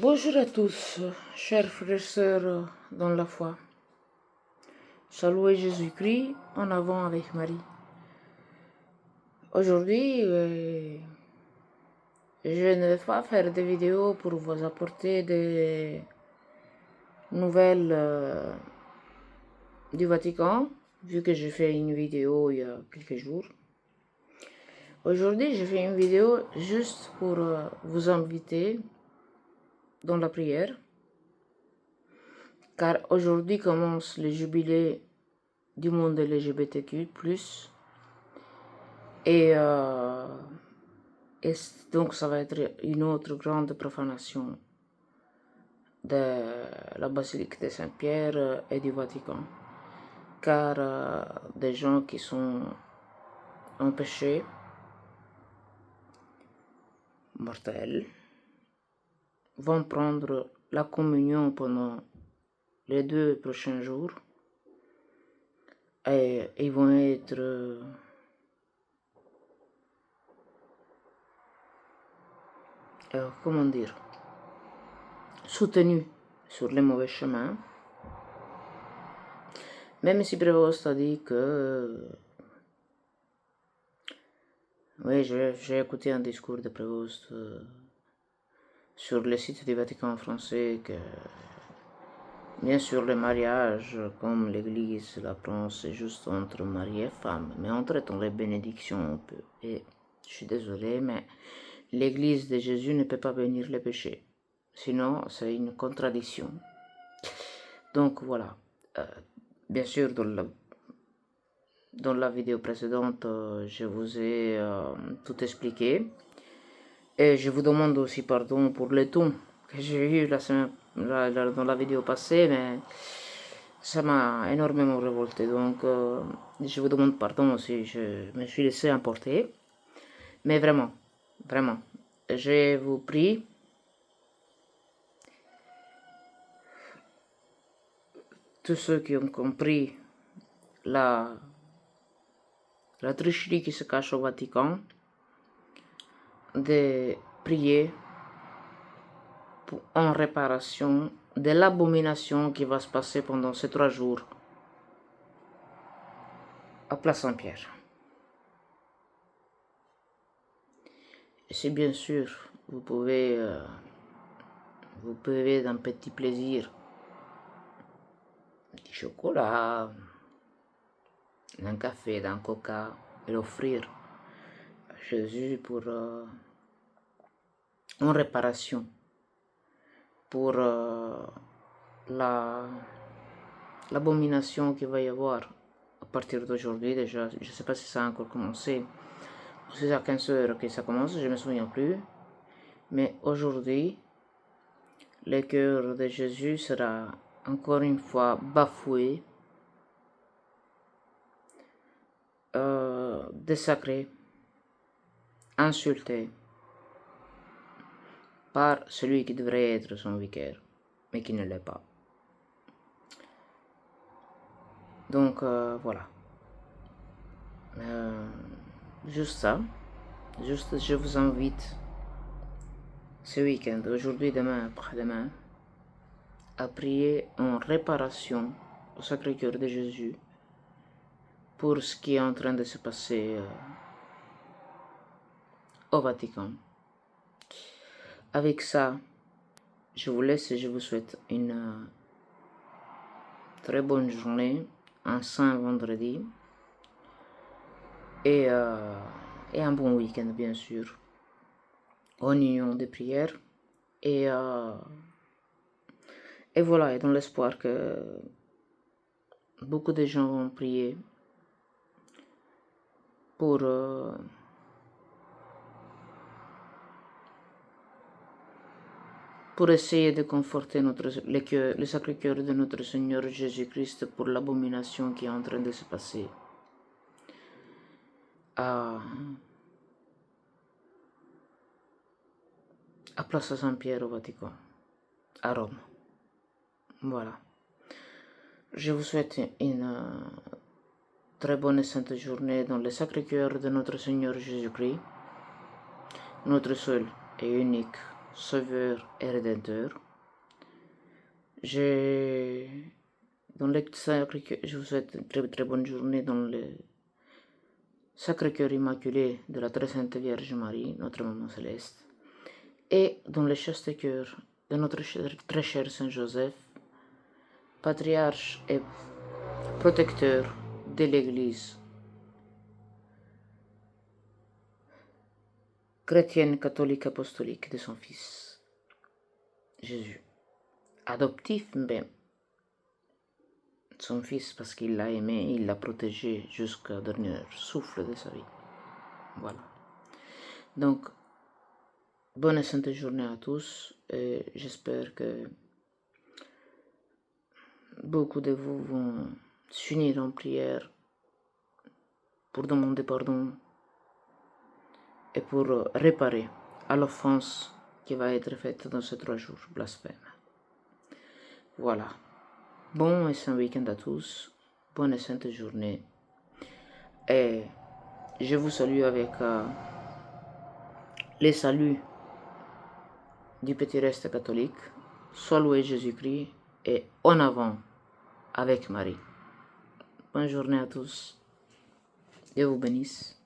Bonjour à tous, chers frères et sœurs dans la foi. Saluez Jésus-Christ en avant avec Marie. Aujourd'hui, je ne vais pas faire des vidéos pour vous apporter des nouvelles du Vatican, vu que j'ai fait une vidéo il y a quelques jours. Aujourd'hui, j'ai fait une vidéo juste pour vous inviter dans la prière, car aujourd'hui commence le jubilé du monde LGBTQ+, et donc ça va être une autre grande profanation de la basilique de Saint-Pierre et du Vatican, car des gens qui sont en péché mortel vont prendre la communion pendant les 2 prochains jours et ils vont être comment dire, soutenus sur les mauvais chemins, même si Prévost a dit que oui, j'ai écouté un discours de Prévost sur le site du Vatican français que bien sûr le mariage, comme l'Église l'apprend, c'est juste entre mari et femme, mais en traitant les bénédictions on peut. Et je suis désolé, mais l'Église de Jésus ne peut pas bénir les péchés, sinon c'est une contradiction. Donc voilà, bien sûr dans la vidéo précédente, je vous ai tout expliqué. Et je vous demande aussi pardon pour le ton que j'ai eu dans la vidéo passée, mais ça m'a énormément révolté. Donc, je vous demande pardon si je me suis laissé emporter. Mais vraiment, je vous prie, tous ceux qui ont compris la tricherie qui se cache au Vatican, de prier en réparation de l'abomination qui va se passer pendant ces 3 jours à Place Saint-Pierre. Et si bien sûr vous pouvez d'un petit plaisir, du chocolat, d'un café, d'un coca, et l'offrir à Jésus pour en réparation, pour l'abomination qu'il va y avoir à partir d'aujourd'hui déjà. Je ne sais pas si ça a encore commencé, ou si c'est à 15 heures que ça commence, je ne me souviens plus. Mais aujourd'hui, le cœur de Jésus sera encore une fois bafoué, désacré, insulté par celui qui devrait être son vicaire, mais qui ne l'est pas. Donc voilà. Juste ça. Juste, je vous invite ce week-end, aujourd'hui, demain, après-demain, à prier en réparation au Sacré-Cœur de Jésus pour ce qui est en train de se passer au Vatican. Avec ça, je vous laisse et je vous souhaite une très bonne journée, un saint vendredi et un bon week-end bien sûr, en union de prière et voilà, et dans l'espoir que beaucoup de gens vont prier pour essayer de conforter le Sacré-Cœur de notre Seigneur Jésus-Christ pour l'abomination qui est en train de se passer à Place Saint-Pierre au Vatican, à Rome. Voilà. Je vous souhaite une très bonne et sainte journée dans le Sacré-Cœur de notre Seigneur Jésus-Christ, notre seul et unique Sauveur et Rédempteur. Je vous souhaite une très très bonne journée dans le Sacré-Cœur Immaculé de la Très Sainte Vierge Marie, notre Maman Céleste, et dans le chaste cœur de notre très cher Saint Joseph, patriarche et protecteur de l'Église chrétienne, catholique, apostolique de son Fils Jésus, adoptif même, son Fils parce qu'il l'a aimé, il l'a protégé jusqu'au dernier souffle de sa vie. Voilà. Donc, bonne et sainte journée à tous et j'espère que beaucoup de vous vont s'unir en prière pour demander pardon et pour réparer à l'offense qui va être faite dans ces 3 jours blasphèmes. Voilà. Bon et saint week-end à tous. Bonne et sainte journée. Et je vous salue avec les saluts du petit reste catholique. Sois loué Jésus-Christ et en avant avec Marie. Bonne journée à tous. Dieu vous bénisse.